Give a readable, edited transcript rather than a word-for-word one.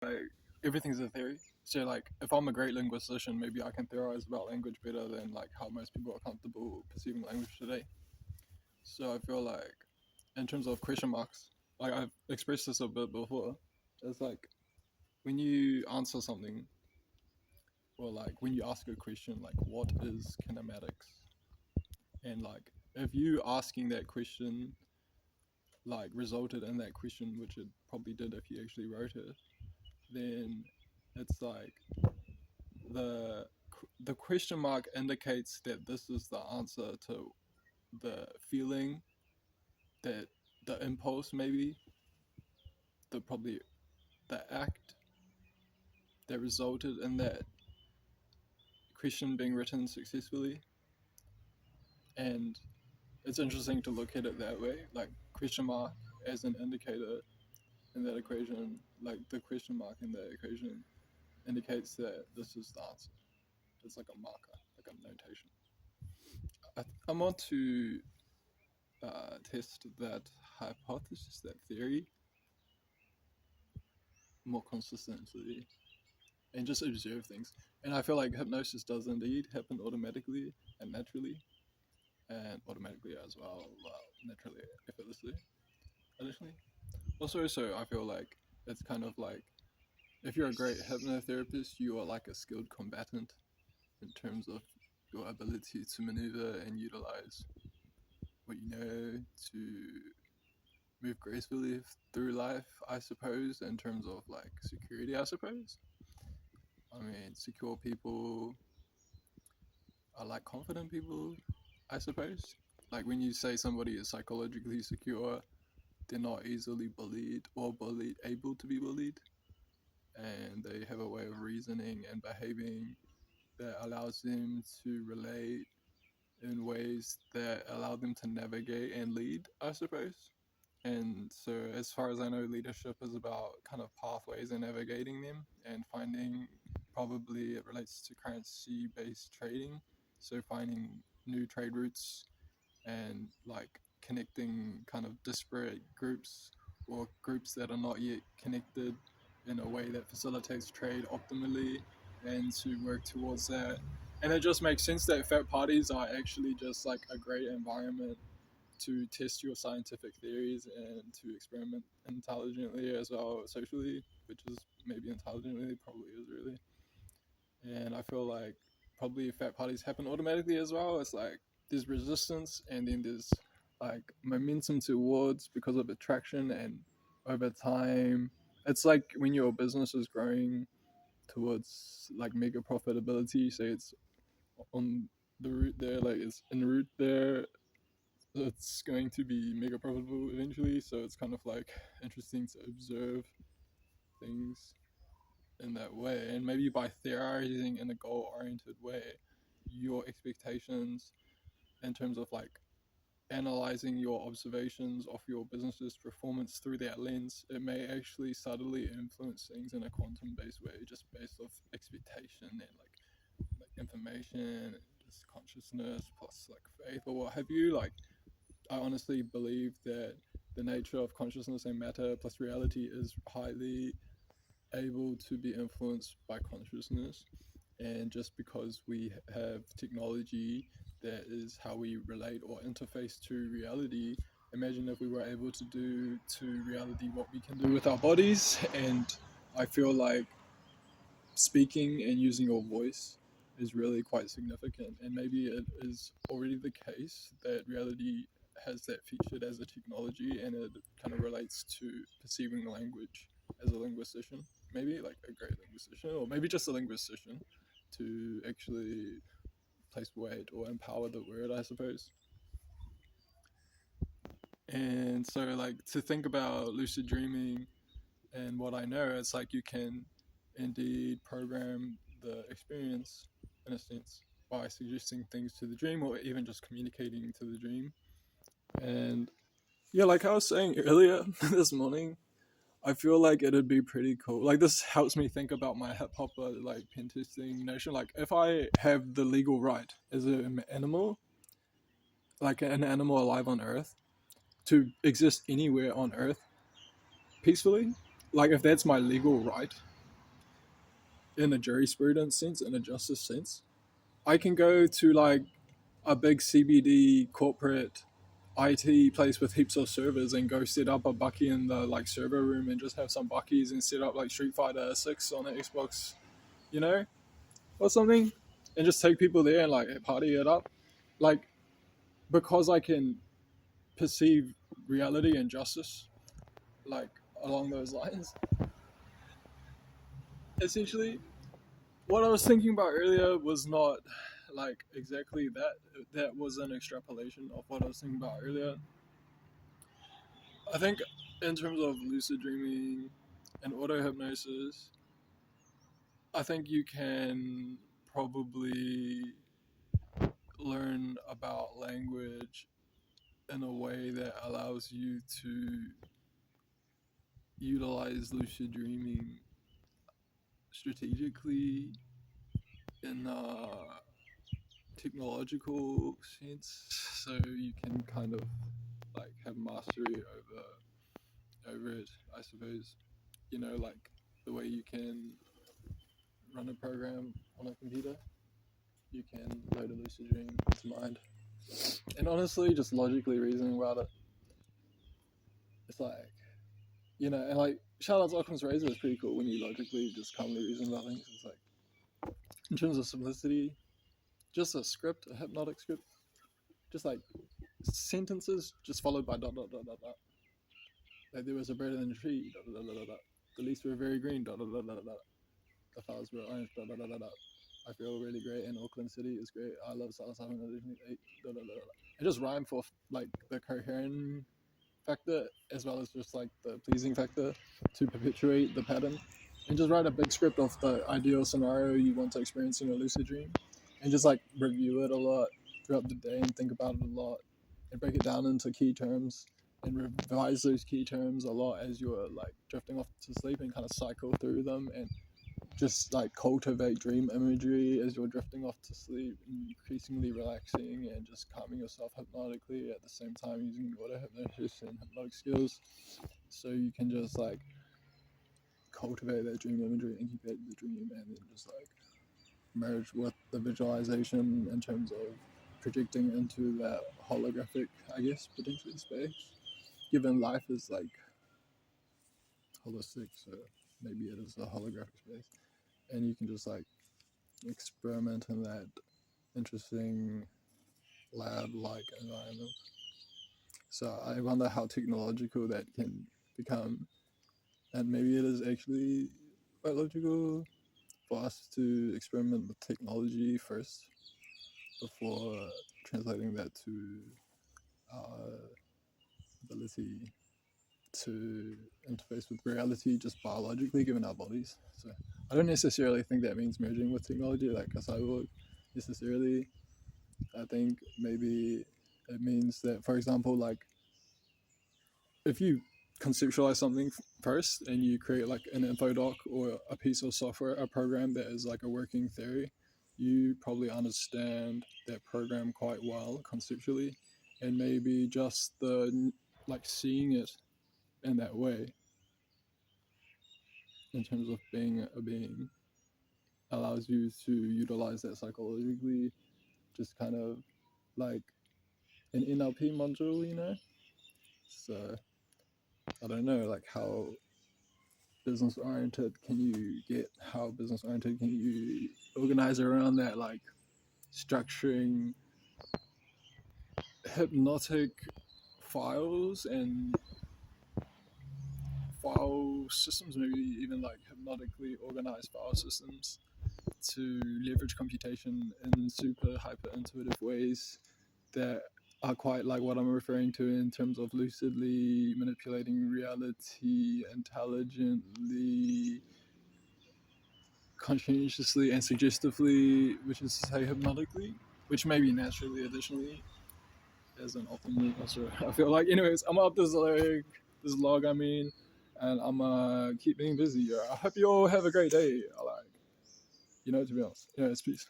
like everything's a theory. So like if I'm a great linguistician, maybe I can theorize about language better than like how most people are comfortable perceiving language today. So I feel like in terms of question marks, like I've expressed this a bit before, it's like when you answer something or like when you ask a question like what is kinematics, and like if you asking that question like resulted in that question, which it probably did if you actually wrote it, then it's like the the question mark indicates that this is the answer to the feeling, that the impulse, maybe the probably the act that resulted in that question being written successfully. And it's interesting to look at it that way, like question mark as an indicator in that equation, like the question mark in that equation indicates that this is the answer. It's like a marker, like a notation. I want to test that hypothesis, that theory, more consistently and just observe things. And I feel like hypnosis does indeed happen automatically and naturally, and automatically as well, naturally, effortlessly. Additionally, also, so I feel like it's kind of like if you're a great hypnotherapist, you are like a skilled combatant in terms of your ability to maneuver and utilize what you know to move gracefully through life, I suppose, in terms of like security, I suppose. I mean, secure people are like confident people, I suppose. Like when you say somebody is psychologically secure, they're not easily bullied or able to be bullied, and they have a way of reasoning and behaving that allows them to relate in ways that allow them to navigate and lead, I suppose. And so, as far as I know, leadership is about kind of pathways and navigating them and finding, probably it relates to currency based trading. So, finding new trade routes and like connecting kind of disparate groups or groups that are not yet connected in a way that facilitates trade optimally, and to work towards that. And it just makes sense that fat parties are actually just like a great environment to test your scientific theories and to experiment intelligently as well socially, which is maybe intelligently, probably is really. And I feel like probably fat parties happen automatically as well. It's like there's resistance and then there's like momentum towards because of attraction, and over time it's like when your business is growing towards like mega profitability, say it's on the route there, like it's en route there, it's going to be mega profitable eventually. So it's kind of like interesting to observe things in that way, and maybe by theorizing in a goal oriented way, your expectations in terms of like analyzing your observations of your business's performance through that lens, it may actually subtly influence things in a quantum based way, just based off expectation and like information, just consciousness plus like faith or what have you. Like I honestly believe that the nature of consciousness and matter plus reality is highly able to be influenced by consciousness. And just because we have technology that is how we relate or interface to reality, imagine if we were able to do to reality what we can do with our bodies. And I feel like speaking and using your voice is really quite significant. And maybe it is already the case that reality has that featured as a technology, and it kind of relates to perceiving language as a linguistician. Maybe like a great linguistician, or maybe just a linguistician, to actually place weight or empower the word, I suppose. And so, like, to think about lucid dreaming and what I know, it's like you can indeed program the experience in a sense by suggesting things to the dream or even just communicating to the dream. And yeah, like I was saying earlier this morning, I feel like it'd be pretty cool. Like this helps me think about my hip hopper like pen testing notion. Like if I have the legal right as an animal, like an animal alive on Earth, to exist anywhere on Earth peacefully, like if that's my legal right, in a jurisprudence sense, in a justice sense. I can go to like a big CBD corporate IT place with heaps of servers and go set up a Bucky in the like server room and just have some Buckies and set up like Street Fighter 6 on the Xbox, you know, or something, and just take people there and like party it up. Like, because I can perceive reality and justice like along those lines. Essentially, what I was thinking about earlier was not like exactly that. That was an extrapolation of what I was thinking about earlier. I think in terms of lucid dreaming and auto hypnosis, I think you can probably learn about language in a way that allows you to utilize lucid dreaming strategically in a technological sense, so you can kind of like have mastery over it, I suppose. You know, like the way you can run a program on a computer, you can load a lucid dream into mind. And honestly, just logically reasoning about it, it's like, you know, and like shout out to Occam's Razor is pretty cool when you logically just calmly reason about things. It's like, in terms of simplicity, just a script, a hypnotic script, just like sentences just followed by dot dot dot dot dot. Like there was a bird in the tree, dot dot dot dot dot. The leaves were very green, dot dot dot dot dot. The flowers were orange, dot dot dot dot. I feel really great in Auckland City. It's great. I love psilocybin. Dot, dot, dot, dot. It just rhymed for like the coherent factor as well as just like the pleasing factor to perpetuate the pattern, and just write a big script of the ideal scenario you want to experience in a lucid dream, and just like review it a lot throughout the day and think about it a lot and break it down into key terms and revise those key terms a lot as you're like drifting off to sleep and kind of cycle through them and just like cultivate dream imagery as you're drifting off to sleep, increasingly relaxing and just calming yourself hypnotically at the same time using auto hypnosis and hypnotic skills, so you can just like cultivate that dream imagery, incubate the dream, and then just like merge with the visualization in terms of projecting into that holographic, I guess, potentially space. Given life is like holistic, so maybe it is a holographic space, and you can just like experiment in that interesting lab-like environment. So I wonder how technological that can become, and maybe it is actually quite logical for us to experiment with technology first before translating that to our ability to interface with reality just biologically given our bodies. So I don't necessarily think that means merging with technology like a cyborg necessarily. I think maybe it means that, for example, like if you conceptualize something first and you create like an info doc or a piece of software, a program that is like a working theory, you probably understand that program quite well conceptually, and maybe just the like seeing it in that way in terms of being a being allows you to utilize that psychologically, just kind of like an NLP module, you know? So I don't know, like how business oriented can you get? How business oriented can you organize around that? Like structuring hypnotic files and file systems, maybe even like hypnotically organized file systems to leverage computation in super hyper intuitive ways that are quite like what I'm referring to in terms of lucidly manipulating reality intelligently, conscientiously, and suggestively, which is to say hypnotically, which maybe naturally additionally as an optimal also. I feel like anyways, I'm up this log I mean, and I'm keep being busy. I hope you all have a great day. I like, you know, to be honest. Yeah, it's peace.